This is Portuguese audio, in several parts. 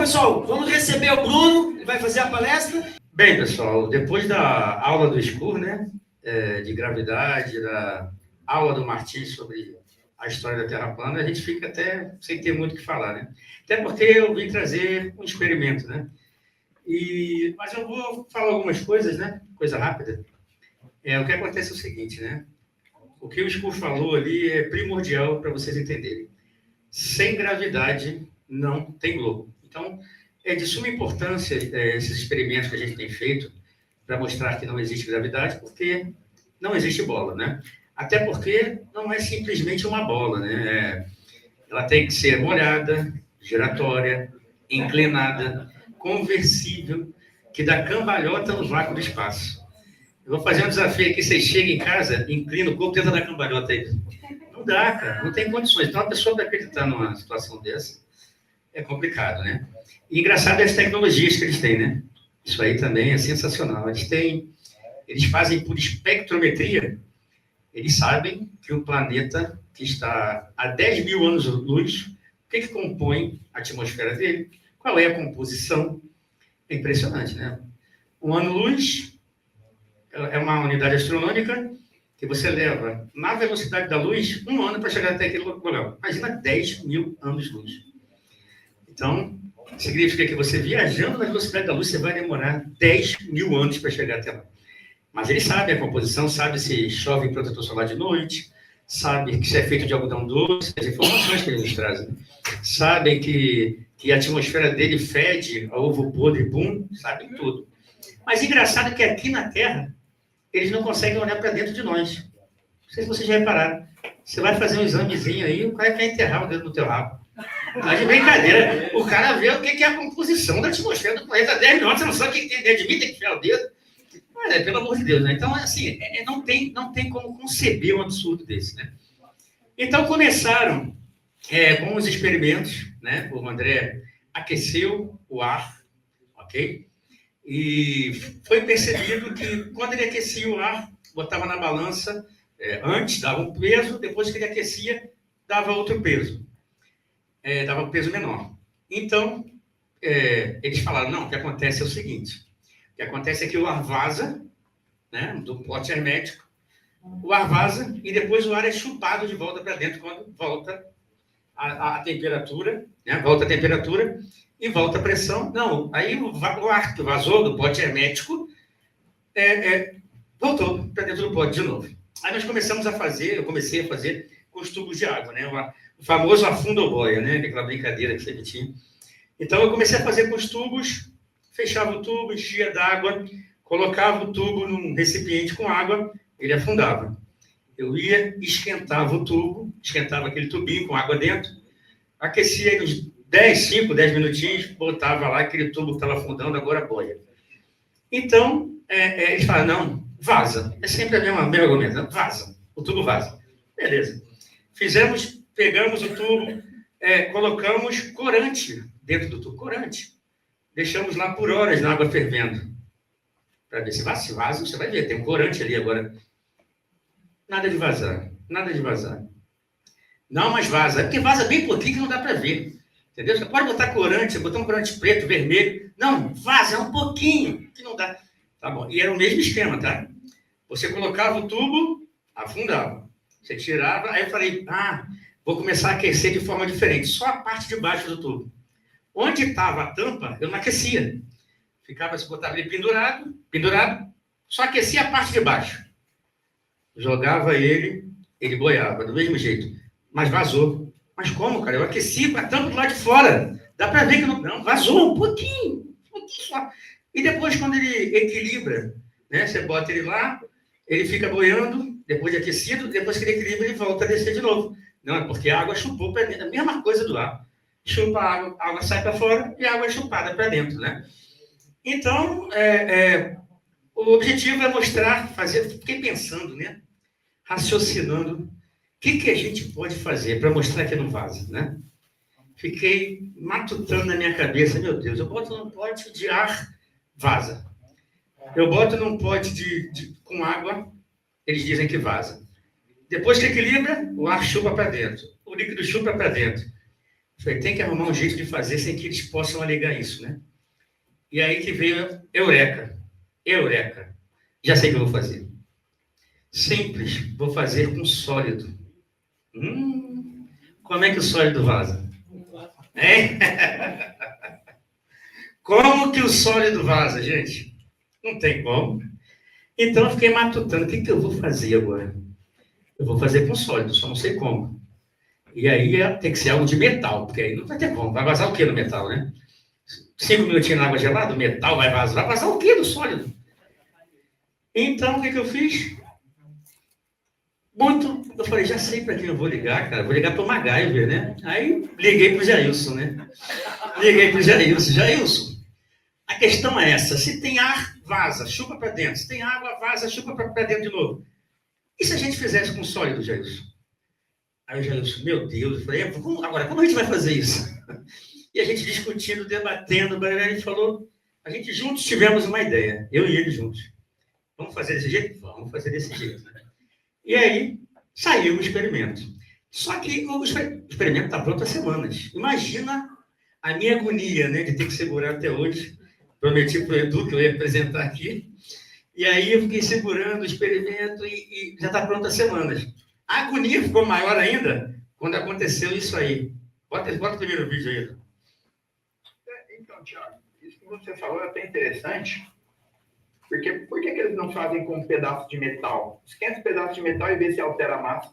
pessoal, vamos receber o Bruno, ele vai fazer a palestra. Bem, pessoal, depois da aula do SCUR, né, de gravidade, da aula do Martins sobre a história da Terra plana, a gente fica até sem ter muito o que falar, né? Até porque eu vim trazer um experimento, né? Mas eu vou falar algumas coisas, né? Coisa rápida. O que acontece é o seguinte, né? O que o SCUR falou ali é primordial para vocês entenderem. Sem gravidade não tem globo. Então, é de suma importância esses experimentos que a gente tem feito para mostrar que não existe gravidade, porque não existe bola, né? Até porque não é simplesmente uma bola, né? Ela tem que ser molhada, giratória, inclinada, conversível, que dá cambalhota no vácuo do espaço. Eu vou fazer um desafio aqui, vocês chegam em casa, inclinam o corpo, tenta dar cambalhota aí. Não dá, cara, não tem condições. Então, a pessoa para acreditar numa situação dessa é complicado, né? E engraçado é as tecnologias que eles têm, né? Isso aí também é sensacional. Eles fazem por espectrometria, eles sabem que o planeta que está a 10 mil anos-luz, o que compõe a atmosfera dele, qual é a composição. É impressionante, né? Um ano-luz é uma unidade astronômica que você leva na velocidade da luz 1 ano para chegar até aquele lugar. Imagina 10 mil anos-luz. Então, significa que você viajando na velocidade da luz, você vai demorar 10 mil anos para chegar até lá. Mas ele sabe a composição, sabe se chove em protetor solar de noite, sabe que se é feito de algodão doce, as informações que ele nos traz. Né? Sabem que a atmosfera dele fede a ovo podre, pum, sabem tudo. Mas engraçado que aqui na Terra, eles não conseguem olhar para dentro de nós. Não sei se vocês já repararam. Você vai fazer um examezinho aí, o cara quer enterrar o dedo no teu rabo. Mas de brincadeira, o cara vê o que é a composição da atmosfera do planeta 10 mil anos, você não sabe o que tem dentro de mim, tem que enfiar o dedo. Mas, pelo amor de Deus, né? Então, assim, não tem como conceber um absurdo desse, né? Então, começaram com os experimentos, né? O André aqueceu o ar, ok? E foi percebido que quando ele aquecia o ar, botava na balança, antes dava um peso, depois que ele aquecia, dava outro peso. Dava um peso menor. Então, eles falaram, não, o que acontece é o seguinte, o que acontece é que o ar vaza, né, do pote hermético, o ar vaza e depois o ar é chupado de volta para dentro quando volta a temperatura, né, volta a temperatura e volta a pressão. Não, aí o ar que vazou do pote hermético voltou para dentro do pote de novo. Aí nós eu comecei a fazer com os tubos de água, né, o famoso afunda-boia, né, aquela brincadeira que sempre tinha. Então eu comecei a fazer com os tubos, fechava o tubo, enchia d'água, colocava o tubo num recipiente com água, ele afundava. Eu ia, esquentava o tubo, esquentava aquele tubinho com água dentro, aquecia ele uns 5, 10 minutinhos, botava lá, aquele tubo que estava afundando, agora boia. Então, eles falaram, não, vaza. É sempre a mesma argumento, não, vaza, o tubo vaza. Beleza. Pegamos o tubo, colocamos corante dentro do tubo, corante. Deixamos lá por horas na água fervendo. Para ver se vaza, você vai ver, tem um corante ali agora. Nada de vazar, nada de vazar. Não, mas vaza, porque vaza bem pouquinho que não dá para ver. Entendeu? Você pode botar corante, botar um corante preto, vermelho. Não, vaza um pouquinho, que não dá. Tá bom, e era o mesmo esquema, tá? Você colocava o tubo, afundava. Você tirava, aí eu falei, vou começar a aquecer de forma diferente, só a parte de baixo do tubo. Onde estava a tampa, eu não aquecia. Se botava ele pendurado, só aquecia a parte de baixo. Jogava ele boiava, do mesmo jeito. Mas vazou. Mas como, cara? Eu aqueci a tampa do lado de fora. Dá para ver que não vazou um pouquinho só. E depois, quando ele equilibra, né? Você bota ele lá, ele fica boiando, depois de aquecido, depois que ele equilibra, ele volta a descer de novo. Não, é porque a água chupou para dentro. A mesma coisa do ar. Chupa a água sai para fora e a água é chupada para dentro, né? Então, o objetivo é mostrar, fiquei pensando, né? Raciocinando, o que a gente pode fazer para mostrar que não vaza, né? Fiquei matutando na minha cabeça, meu Deus, eu boto num pote de ar, vaza. Eu boto num pote com água, eles dizem que vaza. Depois que equilibra, o ar chupa para dentro, o líquido chupa para dentro. Falei, tem que arrumar um jeito de fazer sem que eles possam alegar isso, né? E aí que veio Eureka. Eureka. Já sei o que eu vou fazer. Simples, vou fazer com sólido. Como é que o sólido vaza? Hein? Como que o sólido vaza, gente? Não tem como. Então eu fiquei matutando, o que eu vou fazer agora? Eu vou fazer com sólido, só não sei como. E aí tem que ser algo de metal, porque aí não vai ter como. Vai vazar o que no metal, né? 5 minutinhos na água gelada, o metal vai vazar. Vai vazar o que do sólido? Então, o que eu fiz? Eu falei, já sei para quem eu vou ligar, cara. Vou ligar para o MacGyver, né? Aí liguei para o Jailson, né? Liguei para o Jailson. Jailson, a questão é essa. Se tem ar, vaza, chupa para dentro. Se tem água, vaza, chupa para dentro de novo. E se a gente fizesse com sólido, Jailson? Aí o Jailson, meu Deus, eu falei, agora, como a gente vai fazer isso? E a gente discutindo, debatendo, a gente falou, a gente juntos tivemos uma ideia, eu e ele juntos. Vamos fazer desse jeito? Vamos fazer desse jeito. E aí, saiu o experimento. Só que o experimento está pronto há semanas. Imagina a minha agonia, né, de ter que segurar até hoje. Prometi para o Edu que eu ia apresentar aqui. E aí eu fiquei segurando o experimento e já está pronto há semanas. A agonia ficou maior ainda quando aconteceu isso aí. Bota o primeiro vídeo aí. Então, Thiago, isso que você falou é até interessante. Porque por que eles não fazem com um pedaço de metal? Esquenta o pedaço de metal e vê se altera a massa.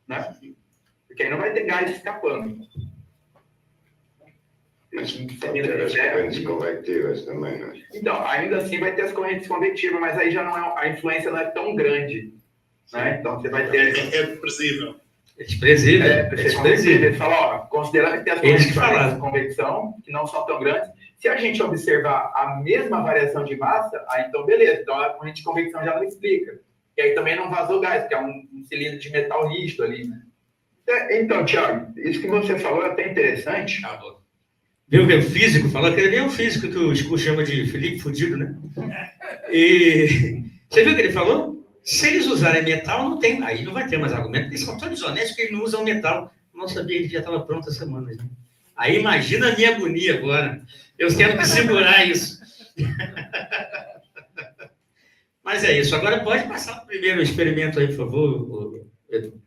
Né? Porque aí não vai ter gás escapando. As correntes convectivas também, né? Então, ainda assim vai ter as correntes convectivas, mas aí já não é, a influência não é tão grande. Né? Então você vai ter... É desprezível. É desprezível. Eles falam, ó, considerando que tem as correntes de convecção, que não são tão grandes, se a gente observar a mesma variação de massa, aí então beleza, então a corrente de convecção já não explica. E aí também não vazou gás, porque é um cilindro de metal rígido ali, né? Então, Thiago, isso que você falou é até interessante. Viu que o físico falou, que ele é o físico que o Escu chama de Felipe Fudido, né? E você viu o que ele falou? Se eles usarem metal, não tem, aí não vai ter mais argumento, porque eles são tão desonestos que eles não usam metal. Não sabia que já estava pronto há semanas. Né? Aí imagina a minha agonia agora. Eu tendo que segurar isso. Mas é isso. Agora pode passar o primeiro experimento aí, por favor, Edu.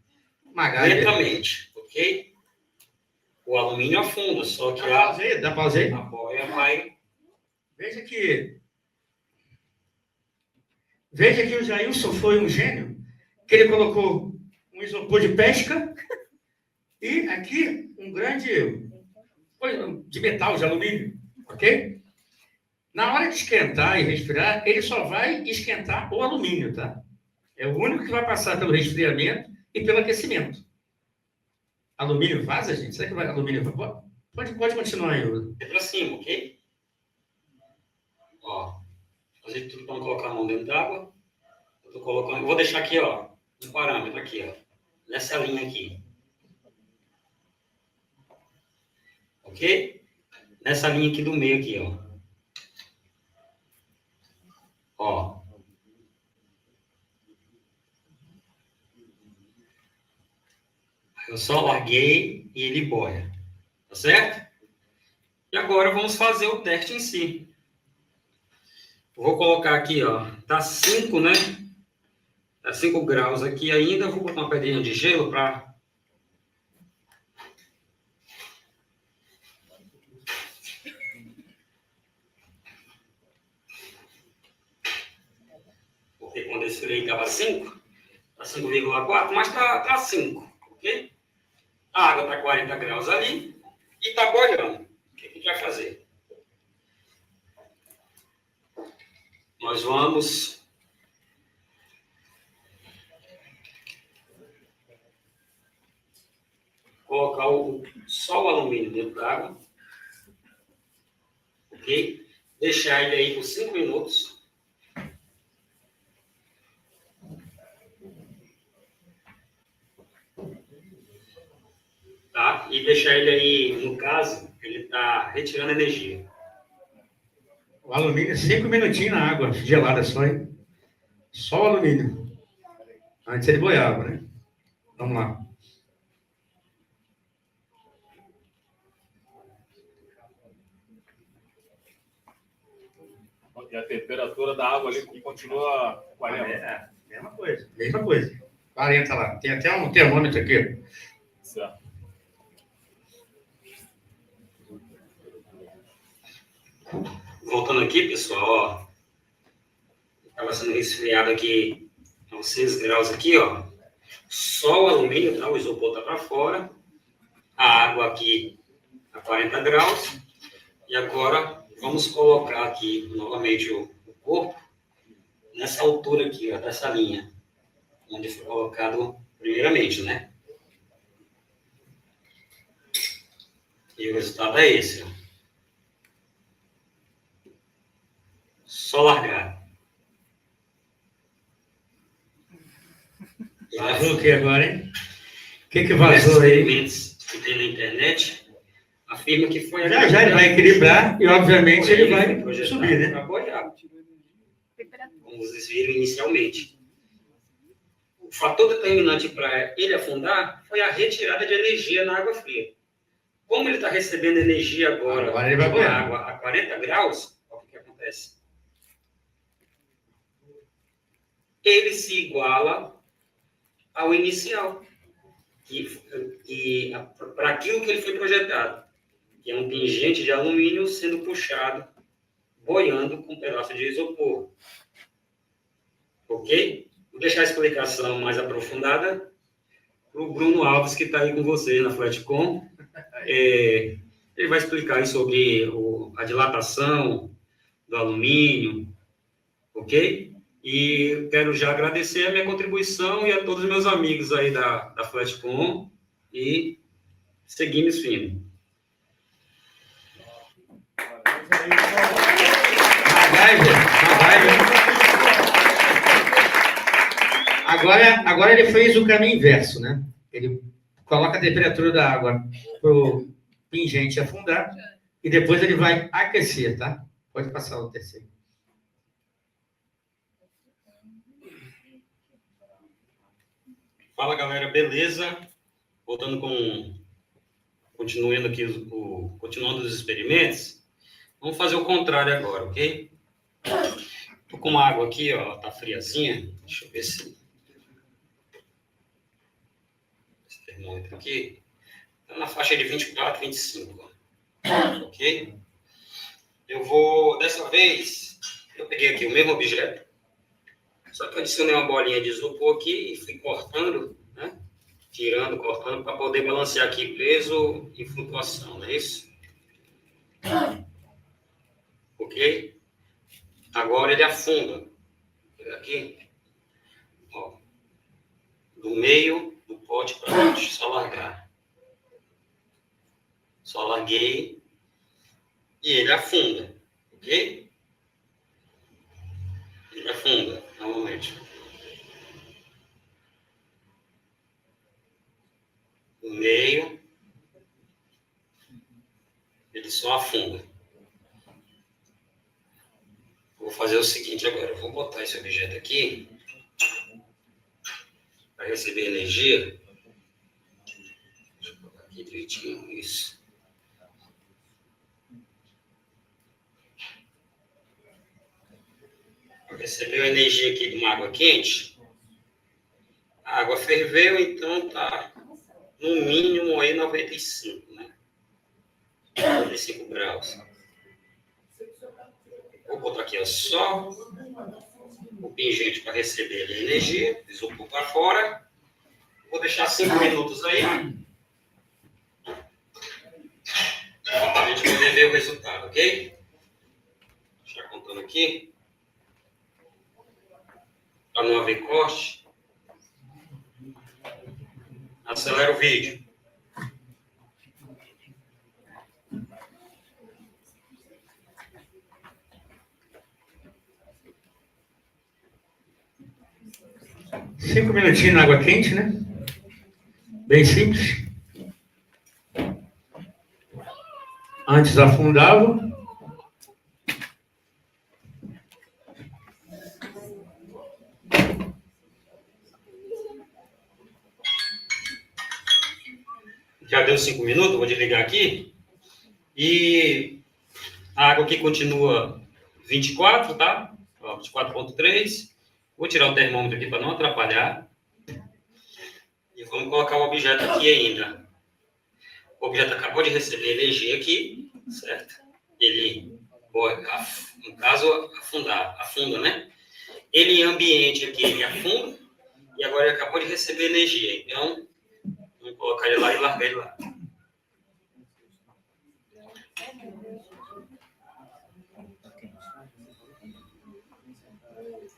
Lentamente, ok? O alumínio afunda, só que Dá pausa aí. a boia vai... Veja que o Jailson foi um gênio, que ele colocou um isopor de pesca e aqui um grande de metal, de alumínio, ok? Na hora de esquentar e resfriar, ele só vai esquentar o alumínio, tá? É o único que vai passar pelo resfriamento e pelo aquecimento. Alumínio vaza, gente? Será que vai alumínio? Pode continuar aí. É pra cima, ok? Ó, fazer tudo para não colocar a mão dentro d'água. Eu tô colocando, eu vou deixar aqui, ó, um parâmetro aqui, ó, nessa linha aqui. Ok? Nessa linha aqui do meio aqui, ó. Ó. Eu só larguei e ele boia. Tá certo? E agora vamos fazer o teste em si. Vou colocar aqui, ó, tá 5, né? Tá 5 graus aqui ainda. Vou botar uma pedrinha de gelo para... Porque quando eu esfriei tava 5, tá 5,4, mas tá 5, ok? A água tá 40 graus ali e tá boiando. O que a gente vai fazer? Nós vamos colocar só o alumínio dentro da água, ok? Deixar ele aí por 5 minutos. Tá? E deixar ele aí, no caso, ele está retirando energia. O alumínio, 5 minutinhos na água gelada só, hein? Só o alumínio. Antes ele boiava, né? Vamos lá. E a temperatura da água ali continua 40. É, mesma coisa, mesma coisa. 40 lá. Tem até um termômetro aqui. Certo. Voltando aqui, pessoal, ó. Estava sendo resfriado aqui a uns 6 graus aqui, ó. Só o alumínio, tá? O isopor tá para fora. A água aqui a 40 graus. E agora vamos colocar aqui novamente o corpo nessa altura aqui, ó, dessa linha, onde foi colocado primeiramente, né? E o resultado é esse, ó. Só largar. Vazou o que agora, hein? O que vazou aí? Experimentos que tem na internet afirma que foi... Já ele vai equilibrar e, obviamente, ele vai subir, né? Para apoiar, como vocês viram inicialmente. O fator determinante para ele afundar foi a retirada de energia na água fria. Como ele está recebendo energia agora ele vai da água a 40 graus, olha o que acontece. Ele se iguala ao inicial. E para aquilo que ele foi projetado, que é um pingente de alumínio sendo puxado, boiando com um pedaço de isopor. Ok? Vou deixar a explicação mais aprofundada para o Bruno Alves, que está aí com vocês na Flatcom. Ele vai explicar aí sobre a dilatação do alumínio, ok? E quero já agradecer a minha contribuição e a todos os meus amigos aí da Flatcom e seguimos firme. Agora ele fez o caminho inverso, né? Ele coloca a temperatura da água para o pingente afundar e depois ele vai aquecer, tá? Pode passar o terceiro. Fala, galera, beleza? Continuando aqui, continuando os experimentos, vamos fazer o contrário agora, ok? Tô com uma água aqui, ó, tá friazinha. Deixa eu ver se esse termômetro aqui tá na faixa de 24, 25, ó. Ok? Dessa vez, eu peguei aqui o mesmo objeto, só que eu adicionei uma bolinha de isopor aqui e fui cortando, né? Tirando, cortando, para poder balancear aqui peso e flutuação, não é isso? Ok? Agora ele afunda. Vou pegar aqui. Ó, do meio do pote para baixo. Só largar. Só larguei. E ele afunda. Ok? Ele afunda, novamente. No meio. Ele só afunda. Vou fazer o seguinte agora. Eu vou botar esse objeto aqui para receber energia. Deixa eu colocar aqui direitinho. Isso. Recebeu energia aqui de uma água quente. A água ferveu, então tá no mínimo aí 95, né? 95 graus. Vou botar aqui, ó, só o pingente para receber a energia, isopor para fora. Vou deixar 5 minutos aí. Para a gente poder ver o resultado, ok? Deixa eu contando aqui. Para não haver corte. Acelera o vídeo. Cinco minutinhos na água quente, né? Bem simples. Antes afundava. Já deu 5 minutos, vou desligar aqui. E a água aqui continua 24, tá? Ó, 24,3. Vou tirar o termômetro aqui para não atrapalhar. E vamos colocar o objeto aqui ainda. O objeto acabou de receber energia aqui, certo? Ele, no caso, afunda, né? Ele em ambiente aqui, ele afunda. E agora ele acabou de receber energia. Então, vamos colocar ele lá e largar ele lá.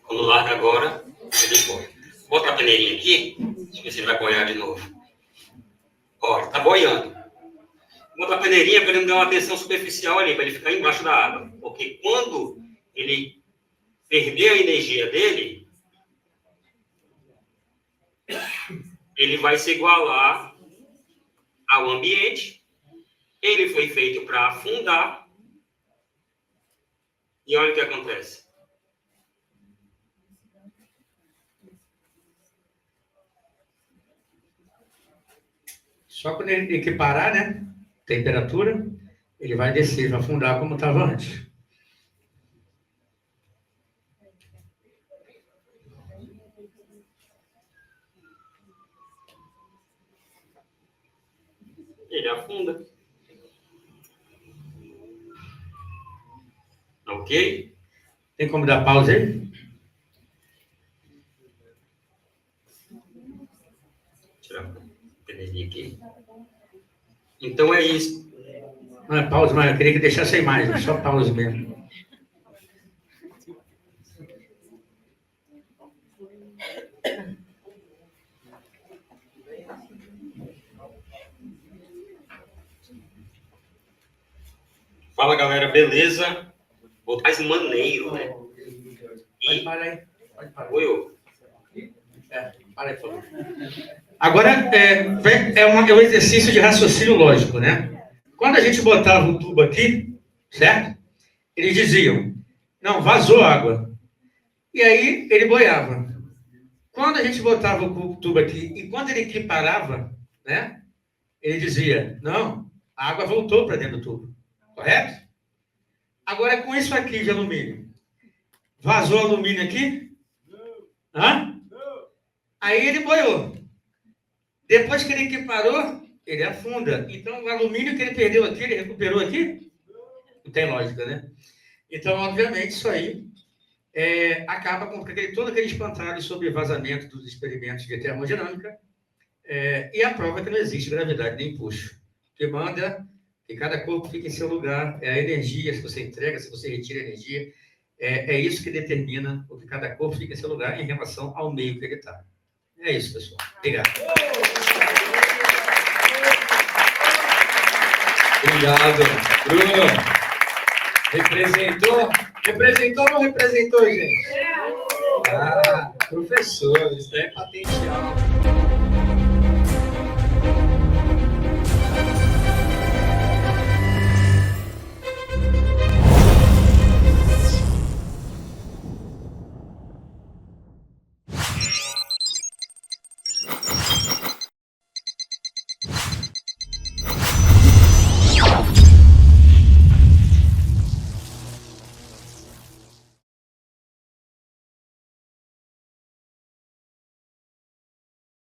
Quando larga agora, ele boia. Bota a peneirinha aqui, deixa eu ver se ele vai boiar de novo. Olha, tá boiando. Bota a peneirinha para ele não dar uma tensão superficial ali, para ele ficar embaixo da água. Porque quando ele perder a energia dele, ele vai se igualar ao ambiente. Ele foi feito para afundar. E olha o que acontece. Só quando ele equiparar, né? Temperatura, ele vai descer, vai afundar como estava antes. Ele afunda. Ok? Tem como dar pausa aí? Tirar a peneirinha aqui. Então é isso. Não é pausa, mas eu queria que deixasse a imagem, só pausa mesmo. Fala, galera, beleza? Vou mais maneiro, né? Pode parar aí. Pode parar. Oi, ô. Para aí, por favor. Agora, é um exercício de raciocínio lógico, né? Quando a gente botava o tubo aqui, certo? Eles diziam, não, vazou água. E aí, ele boiava. Quando a gente botava o tubo aqui, e quando ele equiparava, né? Ele dizia, não, a água voltou para dentro do tubo. Correto? Agora, com isso aqui de alumínio, vazou alumínio aqui? Hã? Aí ele boiou. Depois que ele equiparou, ele afunda. Então, o alumínio que ele perdeu aqui, ele recuperou aqui? Não tem lógica, né? Então, obviamente, isso aí acaba com todo aquele espantalho sobre vazamento dos experimentos de termodinâmica e a prova que não existe gravidade nem puxo. O que manda que cada corpo fique em seu lugar, é a energia, se você entrega, se você retira a energia, é isso que determina o que cada corpo fica em seu lugar em relação ao meio que ele está. É isso, pessoal. Obrigado. Obrigado. Bruno, representou? Representou ou não representou, gente? Ah, professor, isso é patenteado.